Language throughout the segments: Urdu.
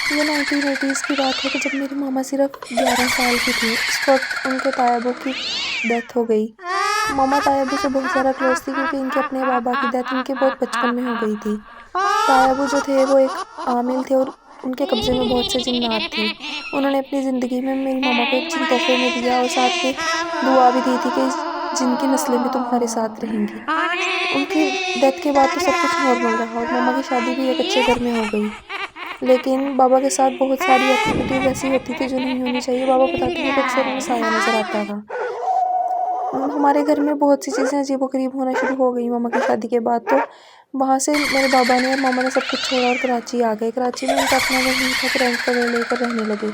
یہ 1980s کی بات ہے کہ جب میری ماما صرف 11 سال کی تھی، اس وقت ان کے تایابو کی ڈیتھ ہو گئی۔ ماما تایابو سے بہت زیادہ کلوز تھی کیونکہ ان کے اپنے بابا کی ڈیتھ ان کے بہت بچپن میں ہو گئی تھی۔ تایابو جو تھے وہ ایک عامل تھے اور ان کے قبضے میں بہت سے جنات تھے۔ انہوں نے اپنی زندگی میں میری ماما کو ایک جن تحفے میں دیا اور ساتھ میں دعا بھی دی تھی کہ اس جن کی نسلیں بھی تمہارے ساتھ رہیں گی۔ ان کی ڈیتھ کے بعد تو سب کچھ نارمل رہا اور ماما کی شادی بھی ایک اچھے گھر میں ہو گئی، لیکن بابا کے ساتھ بہت ساری ایکٹیویٹیز ایسی ہوتی تھی جو نہیں ہونی چاہیے۔ بابا بتاتے ہیں کہ اکثر انہیں سایہ نظر آتا تھا۔ ہمارے گھر میں بہت سی چیزیں عجیب و غریب ہونا شروع ہو گئی ماما کی شادی کے بعد، تو وہاں سے میرے بابا نے اور ماما نے سب کچھ چھوڑا اور کراچی آ گئے۔ کراچی میں ان کا اپنا گھر نہیں تھا تو رینٹ پر لے کر رہنے لگے،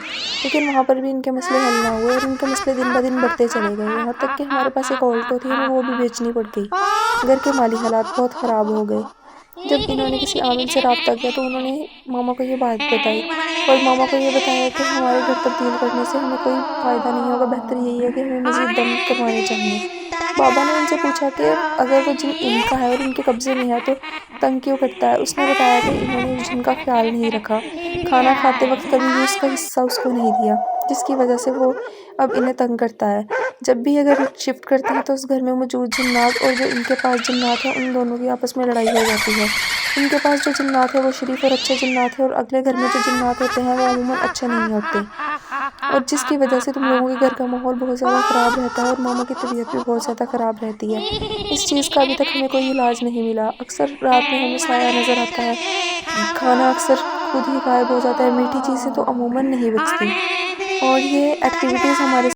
لیکن وہاں پر بھی ان کے مسئلے حل نہ ہوئے اور ان کے مسئلے دن بہ دن بڑھتے چلے گئے، یہاں تک کہ ہمارے پاس ایک آلٹو تھی، ہمیں وہ بھی بیچنی پڑ گئی۔ گھر کے مالی حالات بہت خراب ہو گئے۔ جب انہوں نے کسی عامل سے رابطہ کیا تو انہوں نے ماما کو یہ بات بتائی اور ماما کو یہ بتایا کہ ہمارے گھر تبدیل کرنے سے ہمیں کوئی فائدہ نہیں ہوگا، بہتر یہی ہے کہ ہمیں مزید دم کروانے چاہیے۔ بابا نے ان سے پوچھا کہ اگر وہ جن ان کا ہے اور ان کے قبضے میں ہے تو تنگ کیوں کرتا ہے؟ اس نے بتایا کہ انہوں نے اس جن کا خیال نہیں رکھا، کھانا کھاتے وقت کبھی بھی اس کا حصہ اس کو نہیں دیا، جس کی وجہ سے وہ اب انہیں تنگ کرتا ہے۔ جب بھی اگر شفٹ کرتے ہیں تو اس گھر میں موجود جنات اور جو ان کے پاس جنات ہیں ان دونوں کی آپس میں لڑائی ہو جاتی ہے۔ ان کے پاس جو جنات ہیں وہ شریف اور اچھے جنات ہیں اور اگلے گھر میں جو جنات ہوتے ہیں وہ عموماً اچھے نہیں ہوتے، اور جس کی وجہ سے تم لوگوں کے گھر کا ماحول بہت زیادہ خراب رہتا ہے اور ماما کی طبیعت بھی بہت زیادہ خراب رہتی ہے۔ اس چیز کا ابھی تک ہمیں کوئی علاج نہیں ملا۔ اکثر رات میں ہمیں سایہ نظر آتا ہے، کھانا اکثر خود ہی غائب ہو جاتا ہے، میٹھی چیزیں تو عموماً نہیں بچتی، اور یہ ایکٹیویٹیز ہمارے